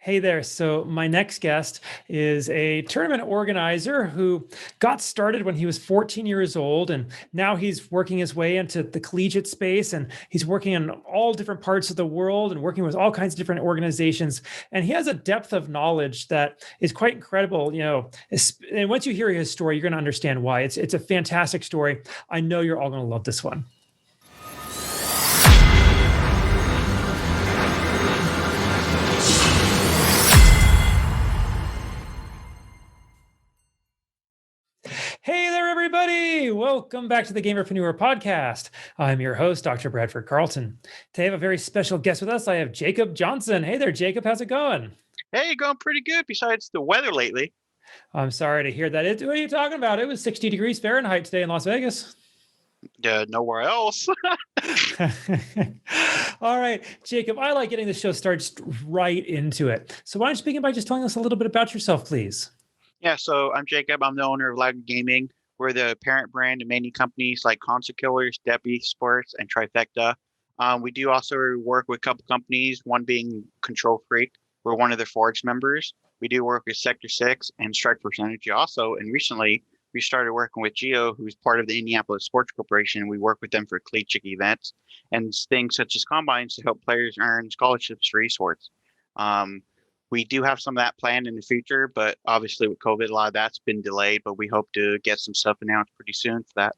Hey there. So, my next guest is a tournament organizer who got started when he was 14 years old. And now he's working his way into the collegiate space. And he's working in all different parts of the world and working with all kinds of different organizations. And he has a depth of knowledge that is quite incredible. And once you hear his story, you're going to understand why. It's a fantastic story. I know you're all going to love this one. Hey there, everybody. Welcome back to the Gamerpreneur podcast. I'm your host, Dr. Bradford Carlton. Today, I have a very special guest with us. I have Jakob Johnson. Hey there, Jakob. How's it going? Hey, going pretty good besides the weather lately. I'm sorry to hear that. What are you talking about? It was 60 degrees Fahrenheit today in Las Vegas. Nowhere else. All right, Jakob, I like getting the show started right into it. So why don't you begin by just telling us a little bit about yourself, please? Yeah, so I'm Jacob. I'm the owner of Loud Gaming. We're the parent brand of many companies like Console Killers, Esports, and Trifecta. We do also work with a couple companies, one being Control Freak. We're one of their Forge members. We do work with Sector 6 and Strikeforce Energy also. And recently, we started working with Geo, who's part of the Indianapolis Sports Corporation. We work with them for collegiate events and things such as combines to help players earn scholarships for esports. We do have some of that planned in the future, but obviously with COVID, a lot of that's been delayed, but we hope to get some stuff announced pretty soon for that.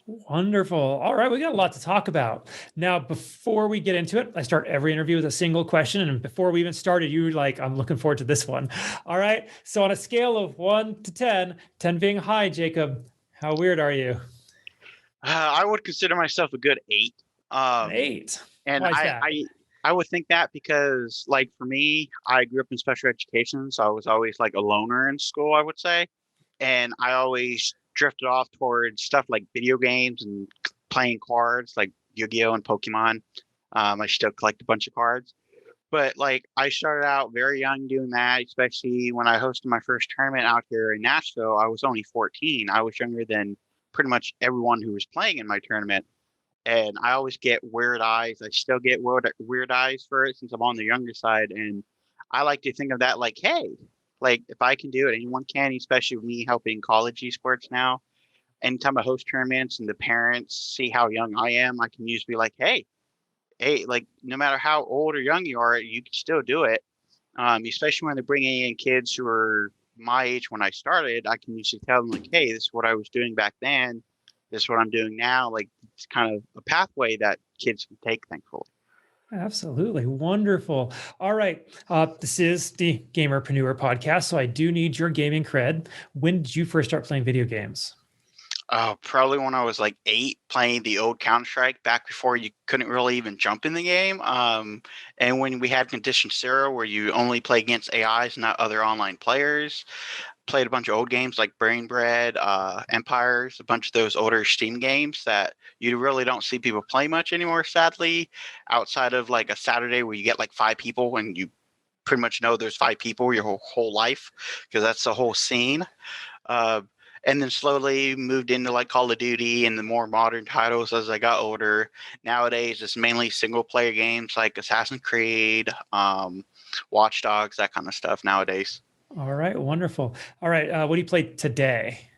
Wonderful. All right, we got a lot to talk about. Now, before we get into it, I start every interview with a single question. And before we even started, you were like, I'm looking forward to this one. All right. So on a scale of 1 to 10, 10 being high, Jakob, how weird are you? I would consider myself a good 8. An 8. And Why is I, that? I I would think that because, like, for me, I grew up in special education, so I was always like a loner in school, I would say, and I always drifted off towards stuff like video games and playing cards, like Yu-Gi-Oh and Pokemon. I still collect a bunch of cards, but like I started out very young doing that, especially when I hosted my first tournament out here in Nashville. I was only 14. I was younger than pretty much everyone who was playing in my tournament, and I always get weird eyes. I still get weird eyes for it since I'm on the younger side, and I like to think of that like, hey, like if I can do it, anyone can. Especially with me helping college esports now. Anytime I host tournaments and the parents see how young I am, I can usually be like, hey, like no matter how old or young you are, you can still do it. Especially when they're bringing in kids who are my age when I started, I can usually tell them like, hey, this is what I was doing back then. This is what I'm doing now. Like it's kind of a pathway that kids can take, thankfully. Absolutely. Wonderful. All right. This is the Gamerpreneur podcast. So I do need your gaming cred. When did you first start playing video games? Probably when I was like 8, playing the old Counter Strike back before you couldn't really even jump in the game. And when we had Condition Zero, where you only play against AIs, not other online players. Played a bunch of old games like Brain Bread, Empires, a bunch of those older Steam games that you really don't see people play much anymore, sadly, outside of like a Saturday where you get like 5 people and you pretty much know there's 5 people your whole life because that's the whole scene. Uh, and then slowly moved into like Call of Duty and the more modern titles as I got older. Nowadays, it's mainly single player games like Assassin's Creed, Watch Dogs, that kind of stuff nowadays. All right. Wonderful. All right. What do you play today?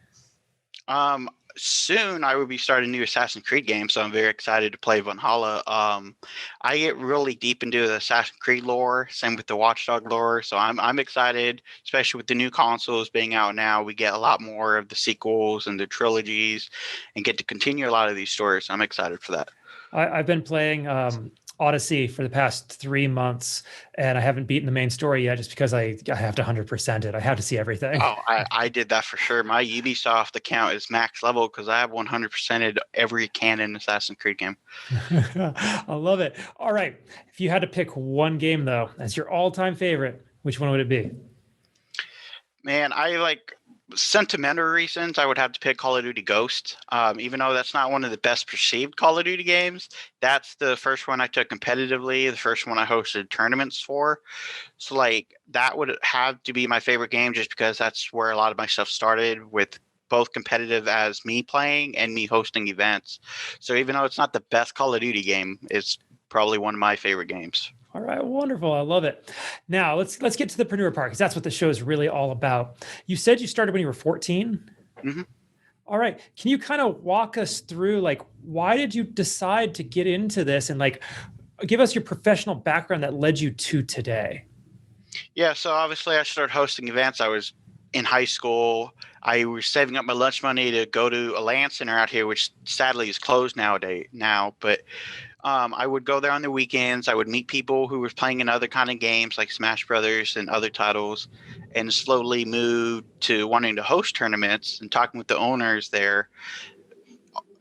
Um, Soon I will be starting a new Assassin's Creed game, so I'm very excited to play Valhalla. I get really deep into the Assassin's Creed lore, same with the Watchdog lore, so I'm excited, especially with the new consoles being out now. We get a lot more of the sequels and the trilogies, and get to continue a lot of these stories. I'm excited for that. I've been playing Odyssey for the past 3 months, and I haven't beaten the main story yet just because I have to 100% it. I have to see everything. Oh, I did that for sure. My Ubisoft account is max level because I have 100%ed every canon Assassin's Creed game. I love it. All right. If you had to pick one game, though, as your all time favorite, which one would it be? Man, I like sentimental reasons. I would have to pick Call of Duty Ghost. Even though that's not one of the best perceived Call of Duty games, that's the first one I took competitively, the first one I hosted tournaments for. So, like, that would have to be my favorite game just because that's where a lot of my stuff started with both competitive as me playing and me hosting events. So, even though it's not the best Call of Duty game, it's probably one of my favorite games. All right, wonderful. I love it. Now let's get to the preneur part because that's what the show is really all about. You said you started when you were 14. Hmm. All right. Can you kind of walk us through like why did you decide to get into this and like give us your professional background that led you to today? Yeah, so obviously I started hosting events. I was in high school. I was saving up my lunch money to go to a LAN center out here, which sadly is closed nowadays now. But I would go there on the weekends. I would meet people who were playing in other kind of games like Smash Brothers and other titles, and slowly moved to wanting to host tournaments and talking with the owners there.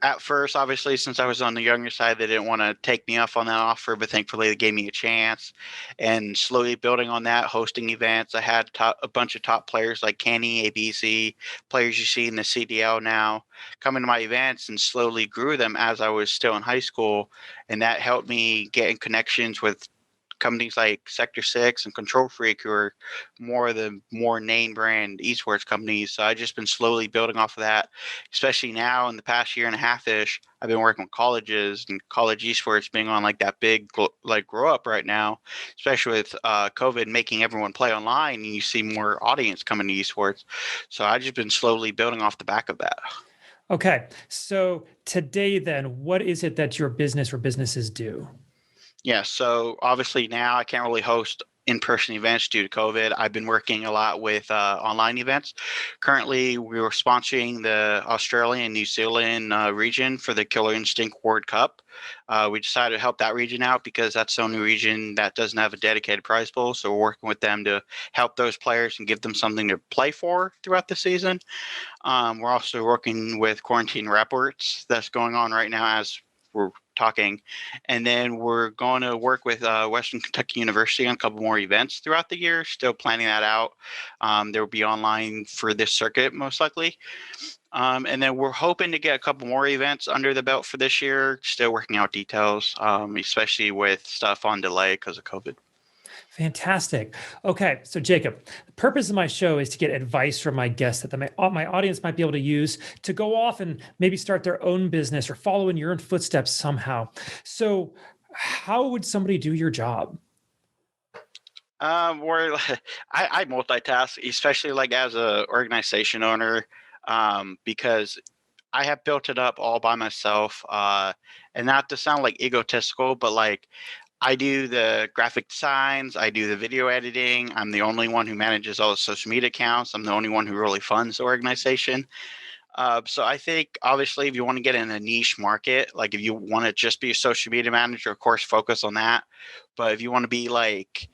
At first, obviously, since I was on the younger side, they didn't want to take me up on that offer, but thankfully they gave me a chance. And slowly building on that, hosting events, I had a bunch of top players like Kenny, ABC, players you see in the CDL now, coming to my events and slowly grew them as I was still in high school. And that helped me get in connections with companies like Sector 6 and Control Freak, who are more name brand esports companies. So I've just been slowly building off of that, especially now in the past year and a half ish. I've been working with colleges and college esports being on like that big like grow up right now, especially with COVID making everyone play online and you see more audience coming to esports. So I've just been slowly building off the back of that. Okay. So today then, what is it that your business or businesses do? Yeah, so obviously now I can't really host in-person events due to COVID. I've been working a lot with online events. Currently, we are sponsoring the Australian and New Zealand region for the Killer Instinct World Cup. We decided to help that region out because that's the only region that doesn't have a dedicated prize pool. So we're working with them to help those players and give them something to play for throughout the season. We're also working with Quarantine Reports that's going on right now as we're talking. And then we're going to work with Western Kentucky University on a couple more events throughout the year, still planning that out. There will be online for this circuit, most likely. And then we're hoping to get a couple more events under the belt for this year, still working out details, especially with stuff on delay because of COVID. Fantastic. Okay, so Jacob, the purpose of my show is to get advice from my guests that my audience might be able to use to go off and maybe start their own business or follow in your own footsteps somehow. So, how would somebody do your job? Where I multitask, especially like as a organization owner, because I have built it up all by myself. And not to sound like egotistical, but like I do the graphic designs, I do the video editing. I'm the only one who manages all the social media accounts. I'm the only one who really funds the organization. So I think obviously if you want to get in a niche market, like if you want to just be a social media manager, of course, focus on that. But if you want to be like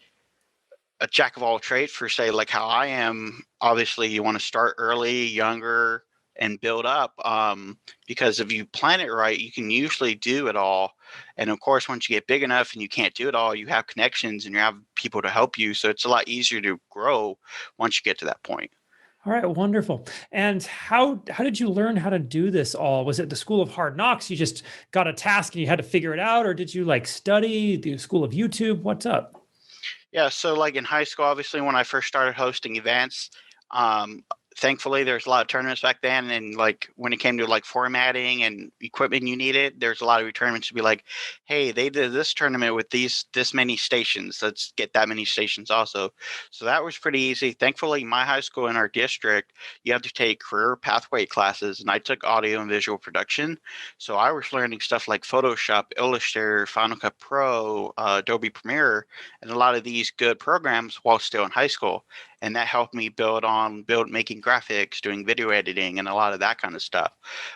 a jack of all trades for say like how I am, obviously you want to start early, younger, and build up. Because if you plan it right, you can usually do it all. And of course, once you get big enough and you can't do it all, you have connections and you have people to help you. So it's a lot easier to grow once you get to that point. All right, wonderful. And how did you learn how to do this all? Was it the School of Hard Knocks? You just got a task and you had to figure it out, or did you like study the School of YouTube? What's up? Yeah, so like in high school, obviously when I first started hosting events, um, thankfully there's a lot of tournaments back then, and like when it came to like formatting and equipment you needed, there's a lot of tournaments to be like, hey, they did this tournament with this many stations. Let's get that many stations also. So that was pretty easy. Thankfully, my high school in our district, you have to take career pathway classes, and I took audio and visual production. So I was learning stuff like Photoshop, Illustrator, Final Cut Pro, Adobe Premiere, and a lot of these good programs while still in high school. And that helped me build making graphics, doing video editing, and a lot of that kind of stuff.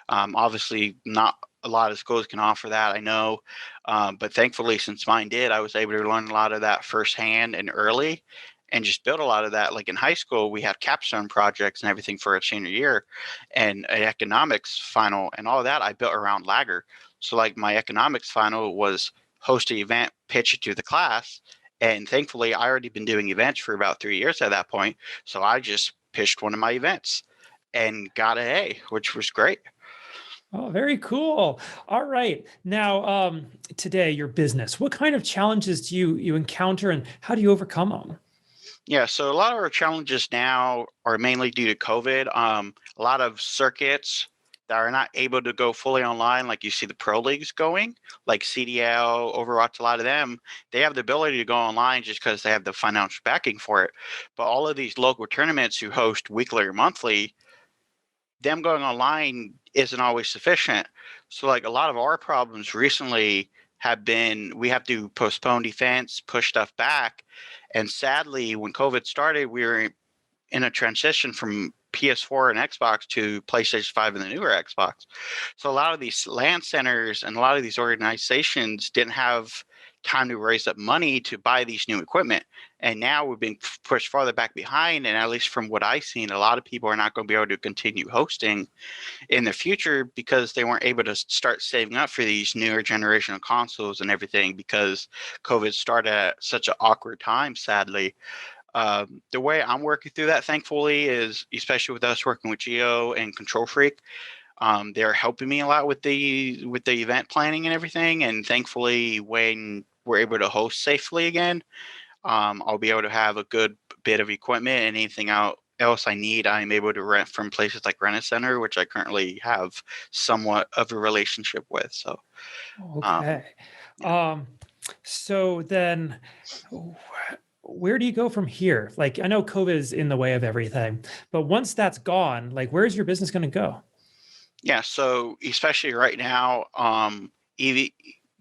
Obviously, not a lot of schools can offer that, I know, but thankfully, since mine did, I was able to learn a lot of that firsthand and early, and just build a lot of that. Like in high school, we have capstone projects and everything for a senior year, and an economics final, and all of that I built around Lagger. So, like my economics final was host an event, pitch it to the class, and thankfully, I already been doing events for about 3 years at that point. So I just pitched one of my events and got an A, which was great. Oh, very cool. All right. Now, today, your business. What kind of challenges do you encounter, and how do you overcome them? Yeah, so a lot of our challenges now are mainly due to COVID. A lot of circuits that are not able to go fully online, like you see the pro leagues going, like CDL, Overwatch, a lot of them, they have the ability to go online just because they have the financial backing for it. But all of these local tournaments who host weekly or monthly, them going online isn't always sufficient. So like a lot of our problems recently have been we have to postpone events, push stuff back. And sadly, when COVID started, we were in a transition from PS4 and Xbox to PlayStation 5 and the newer Xbox. So a lot of these LAN centers and a lot of these organizations didn't have time to raise up money to buy these new equipment. And now we've been pushed farther back behind. And at least from what I've seen, a lot of people are not going to be able to continue hosting in the future because they weren't able to start saving up for these newer generational consoles and everything because COVID started at such an awkward time, sadly. The way I'm working through that, thankfully, is especially with us working with Geo and Control Freak. They're helping me a lot with the event planning and everything. And thankfully, when we're able to host safely again, I'll be able to have a good bit of equipment and anything else I need. I'm able to rent from places like Rent a Center, which I currently have somewhat of a relationship with. So, Okay. yeah. So then where do you go from here? Like, I know COVID is in the way of everything, but once that's gone, like, where's your business going to go? Yeah, so especially right now, EV,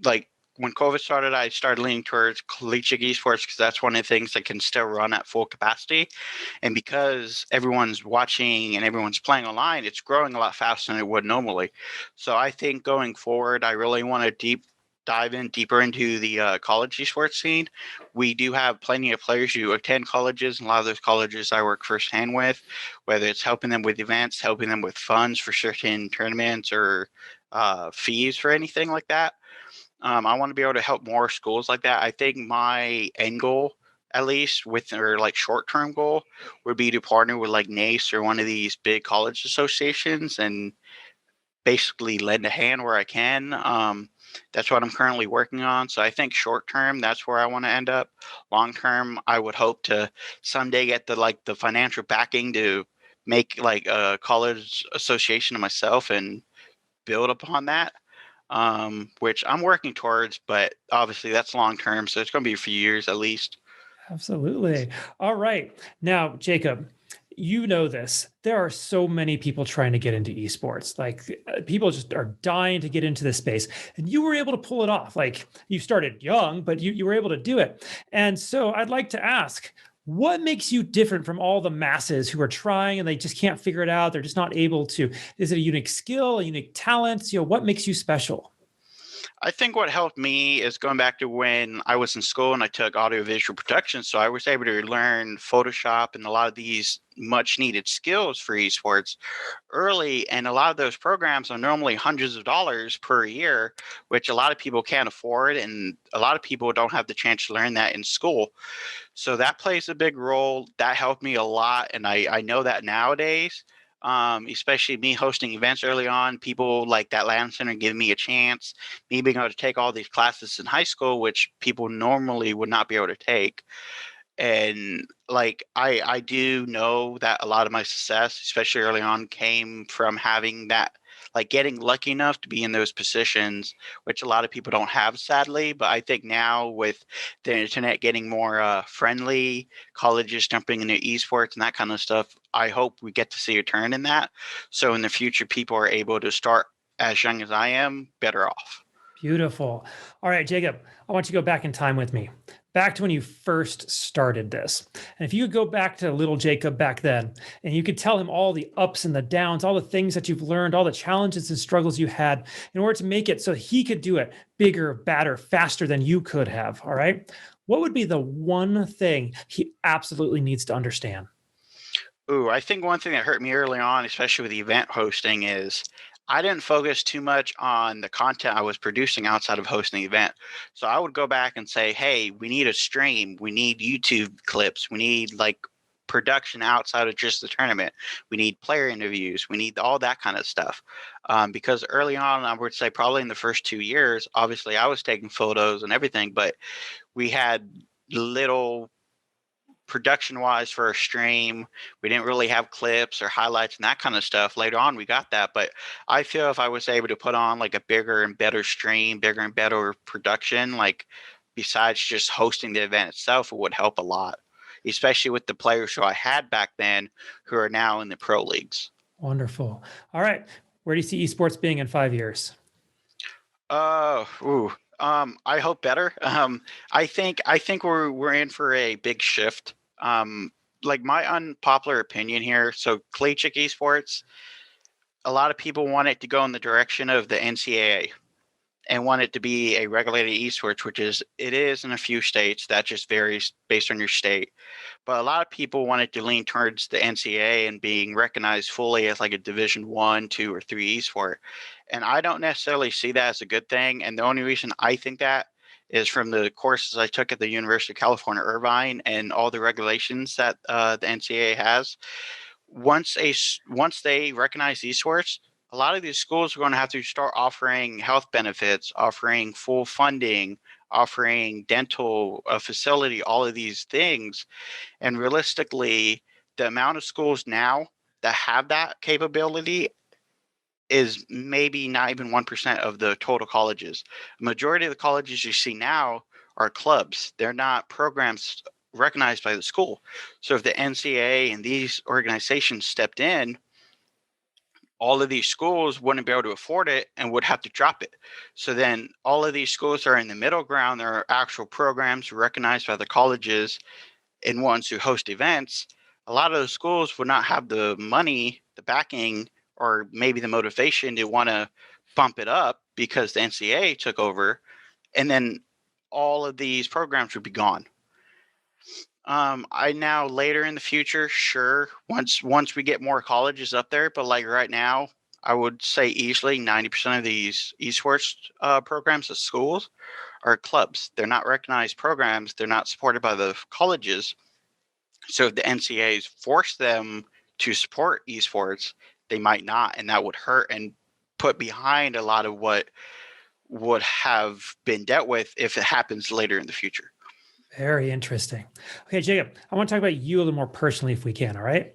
like when COVID started, I started leaning towards collegiate esports because that's one of the things that can still run at full capacity. And because everyone's watching and everyone's playing online, it's growing a lot faster than it would normally. So I think going forward, I really want to dive in deeper into the college esports scene. We do have plenty of players who attend colleges, and a lot of those colleges I work firsthand with, whether it's helping them with events, helping them with funds for certain tournaments or fees for anything like that. I want to be able to help more schools like that. I think my end goal, at least with or like short term goal, would be to partner with like NACE or one of these big college associations and basically lend a hand where I can. That's what I'm currently working on. So I think short term, that's where I want to end up. Long term, I would hope to someday get the financial backing to make like a college association of myself and build upon that. Which I'm working towards, but obviously that's long term, so it's going to be a few years at least. Absolutely. All right. Now, Jakob, you know this. There are so many people trying to get into esports. Like people just are dying to get into this space. And you were able to pull it off. Like you started young, but you were able to do it. And so I'd like to ask, what makes you different from all the masses who are trying and they just can't figure it out? They're just not able to. Is it a unique skill, a unique talent? What makes you special? I think what helped me is going back to when I was in school and I took audiovisual production. So I was able to learn Photoshop and a lot of these much needed skills for esports early. And a lot of those programs are normally hundreds of dollars per year, which a lot of people can't afford. And a lot of people don't have the chance to learn that in school. So that plays a big role. That helped me a lot. And I know that nowadays, especially me hosting events early on, people like that LAN center giving me a chance, me being able to take all these classes in high school, which people normally would not be able to take. And like I do know that a lot of my success, especially early on, came from having that, like getting lucky enough to be in those positions, which a lot of people don't have, sadly. But I think now with the internet getting more friendly, colleges jumping into esports and that kind of stuff, I hope we get to see a turn in that. So in the future, people are able to start as young as I am, better off. Beautiful. All right, Jakob, I want you to go back in time with me, back to when you first started this. And if you could go back to little Jakob back then, and you could tell him all the ups and the downs, all the things that you've learned, all the challenges and struggles you had in order to make it so he could do it bigger, badder, faster than you could have. All right. What would be the one thing he absolutely needs to understand? Ooh, I think one thing that hurt me early on, especially with event hosting, is I didn't focus too much on the content I was producing outside of hosting the event. So I would go back and say, hey, we need a stream. We need YouTube clips. We need like production outside of just the tournament. We need player interviews. We need all that kind of stuff. Because early on, I would say probably in the first 2 years, obviously I was taking photos and everything, but we had little production wise for a stream, we didn't really have clips or highlights and that kind of stuff. Later on, we got that. But I feel if I was able to put on like a bigger and better stream, bigger and better production, like besides just hosting the event itself, it would help a lot, especially with the players who I had back then who are now in the pro leagues. Wonderful. All right. Where do you see esports being in 5 years? I hope better. I think we're in for a big shift. Like my unpopular opinion here. So collegiate esports, a lot of people want it to go in the direction of the NCAA and want it to be a regulated esports, which is it is in a few states. That just varies based on your state. But a lot of people want it to lean towards the NCAA and being recognized fully as like a Division 1, 2, or 3 esport. And I don't necessarily see that as a good thing. And the only reason I think that is from the courses I took at the University of California, Irvine, and all the regulations that the NCAA has. Once they recognize esports, a lot of these schools are going to have to start offering health benefits, offering full funding, offering dental facility, all of these things. And realistically, the amount of schools now that have that capability is maybe not even 1% of the total colleges. The majority of the colleges you see now are clubs. They're not programs recognized by the school. So if the NCAA and these organizations stepped in, all of these schools wouldn't be able to afford it and would have to drop it. So then all of these schools are in the middle ground. There are actual programs recognized by the colleges and ones who host events. A lot of those schools would not have the money, the backing, or maybe the motivation to want to bump it up because the NCAA took over, and then all of these programs would be gone. I now later in the future, sure, once we get more colleges up there, but like right now, I would say easily 90% of these esports programs at schools are clubs. They're not recognized programs. They're not supported by the colleges. So if the NCAAs force them to support esports, they might not, and that would hurt and put behind a lot of what would have been dealt with if it happens later in the future. Very interesting. Okay, Jacob, I want to talk about you a little more personally if we can. All right.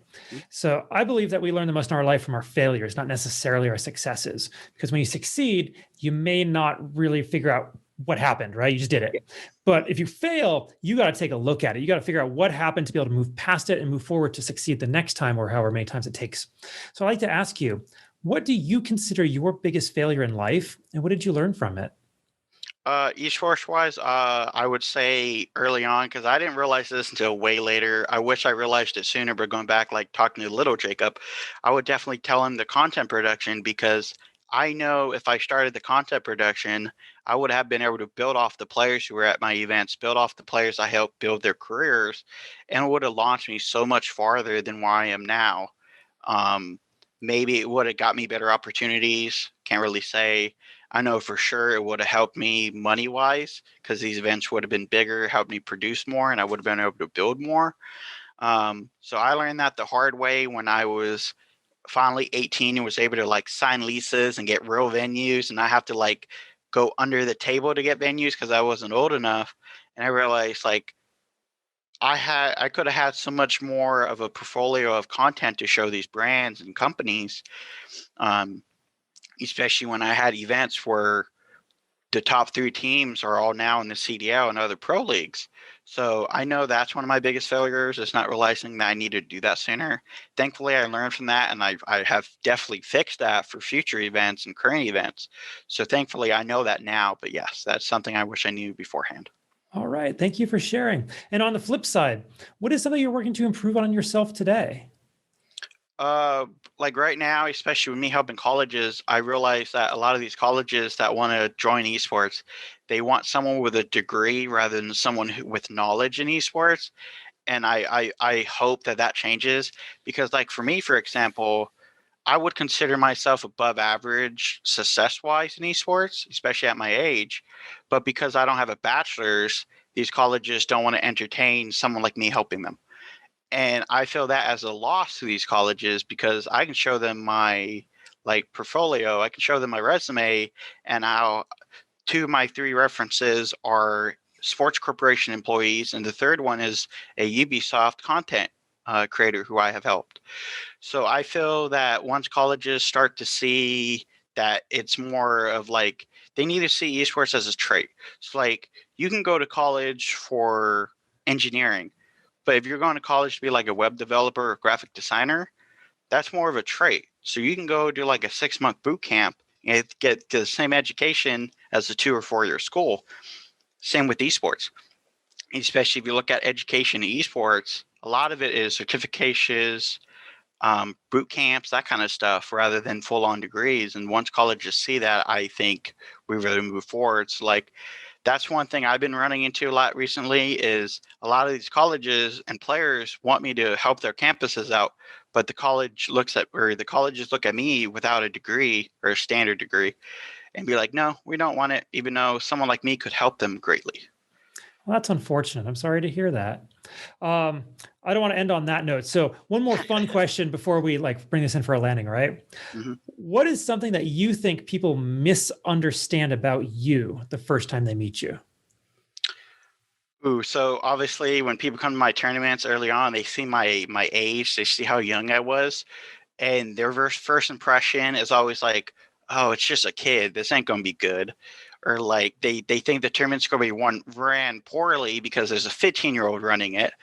So I believe that we learn the most in our life from our failures, not necessarily our successes. Because when you succeed, you may not really figure out what happened, right? You just did it. But if you fail, you got to take a look at it. You got to figure out what happened to be able to move past it and move forward to succeed the next time or however many times it takes. So I'd like to ask you, what do you consider your biggest failure in life and what did you learn from it? Esports wise, I would say early on because I didn't realize this until way later. I wish I realized it sooner, but going back, like talking to little Jacob, I would definitely tell him the content production because I know if I started the content production, I would have been able to build off the players who were at my events, build off the players I helped build their careers, and it would have launched me so much farther than where I am now. Um, Maybe it would have got me better opportunities. Can't really say. I know for sure it would have helped me money wise because these events would have been bigger, helped me produce more, and I would have been able to build more. So I learned that the hard way when I was finally 18 and was able to like sign leases and get real venues, and I have to like go under the table to get venues because I wasn't old enough. And I realized like I could have had so much more of a portfolio of content to show these brands and companies, um, especially when I had events where the top three teams are all now in the CDL and other pro leagues. So I know that's one of my biggest failures is not realizing that I needed to do that sooner. Thankfully, I learned from that and I have definitely fixed that for future events and current events. So thankfully, I know that now. But yes, that's something I wish I knew beforehand. All right. Thank you for sharing. And on the flip side, what is something you're working to improve on yourself today? Uh, like right now, especially with me helping colleges, I realize that a lot of these colleges that want to join esports, they want someone with a degree rather than someone with knowledge in esports. And I hope that that changes because, like for me, for example, I would consider myself above average success wise in esports, especially at my age. But because I don't have a bachelor's, these colleges don't want to entertain someone like me helping them. And I feel that as a loss to these colleges because I can show them my like portfolio, I can show them my resume, and how two of my three references are sports corporation employees, and the third one is a Ubisoft content creator who I have helped. So I feel that once colleges start to see that it's more of like they need to see esports as a trait. It's like you can go to college for engineering, but if you're going to college to be like a web developer or graphic designer, that's more of a trait. So you can go do like a 6-month boot camp and get the same education as a 2 or 4 year school. Same with esports, especially if you look at education in esports, a lot of it is certifications, boot camps, that kind of stuff, rather than full on degrees. And once colleges see that, I think we really move forward. So like that's one thing I've been running into a lot recently is a lot of these colleges and players want me to help their campuses out, but the colleges look at me without a degree or a standard degree and be like, no, we don't want it, even though someone like me could help them greatly. Well, that's unfortunate. I'm sorry to hear that. I don't want to end on that note. So one more fun question before we like bring this in for a landing, right? Mm-hmm. What is something that you think people misunderstand about you the first time they meet you? Ooh, so obviously when people come to my tournaments early on, they see my age, they see how young I was, and their first impression is always like, "Oh, it's just a kid. This ain't gonna be good," or like they think the tournament's gonna be ran poorly because there's a 15-year-old running it.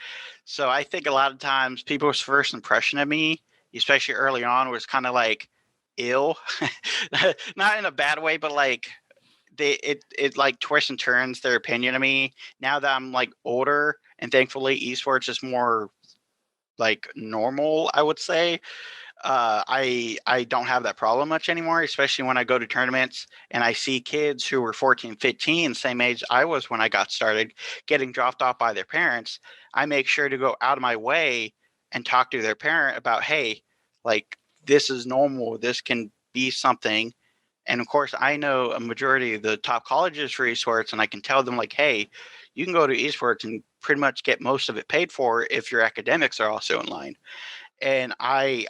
So I think a lot of times people's first impression of me, especially early on, was kind of like ill, not in a bad way, but like it like twists and turns their opinion of me. Now that I'm like older, and thankfully esports is more like normal, I would say. I don't have that problem much anymore, especially when I go to tournaments and I see kids who were 14, 15, same age I was when I got started, getting dropped off by their parents. I make sure to go out of my way and talk to their parent about, hey, like this is normal. This can be something. And of course, I know a majority of the top colleges for esports, and I can tell them like, hey, you can go to esports and pretty much get most of it paid for if your academics are also in line. And I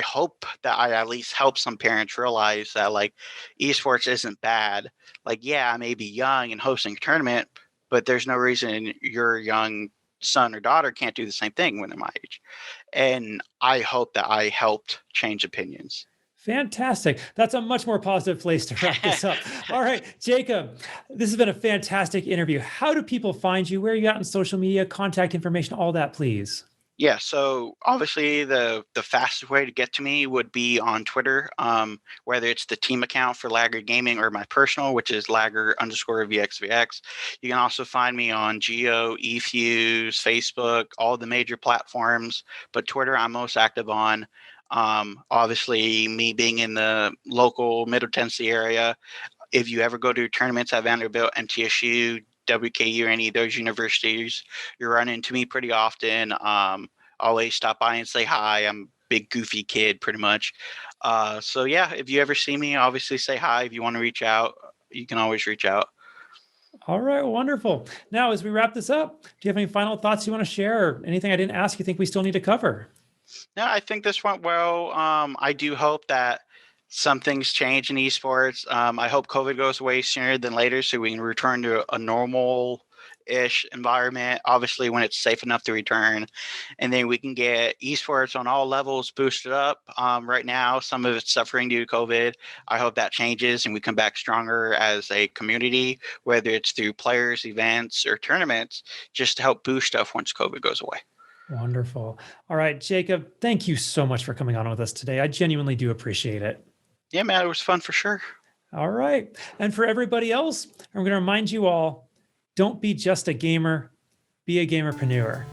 hope that I at least help some parents realize that like esports isn't bad. Like, yeah, I may be young and hosting a tournament, but there's no reason your young son or daughter can't do the same thing when they're my age. And I hope that I helped change opinions. Fantastic. That's a much more positive place to wrap this up. All right, Jakob, this has been a fantastic interview. How do people find you? Where are you at on social media, contact information, all that, please? Yeah, so obviously the fastest way to get to me would be on Twitter, whether it's the team account for Lagger Gaming or my personal, which is Lagger_VXVX. You can also find me on Geo, eFuse, Facebook, all the major platforms, but Twitter I'm most active on. Obviously, me being in the local Middle Tennessee area, if you ever go to tournaments at Vanderbilt, MTSU, WKU, or any of those universities, you run into me pretty often. Always stop by and say hi. I'm a big goofy kid, pretty much. So yeah, if you ever see me, obviously say hi. If you want to reach out, you can always reach out. All right, wonderful. Now, as we wrap this up, do you have any final thoughts you want to share or anything I didn't ask you think we still need to cover? No, I think this went well. I do hope that some things change in esports. I hope COVID goes away sooner than later so we can return to a normal ish environment, obviously when it's safe enough to return. And then we can get esports on all levels boosted up. Right now, some of it's suffering due to COVID. I hope that changes and we come back stronger as a community, whether it's through players, events, or tournaments, just to help boost stuff once COVID goes away. Wonderful. All right, Jakob, thank you so much for coming on with us today. I genuinely do appreciate it. Yeah, man, it was fun for sure. All right. And for everybody else, I'm going to remind you all, don't be just a gamer, be a gamerpreneur.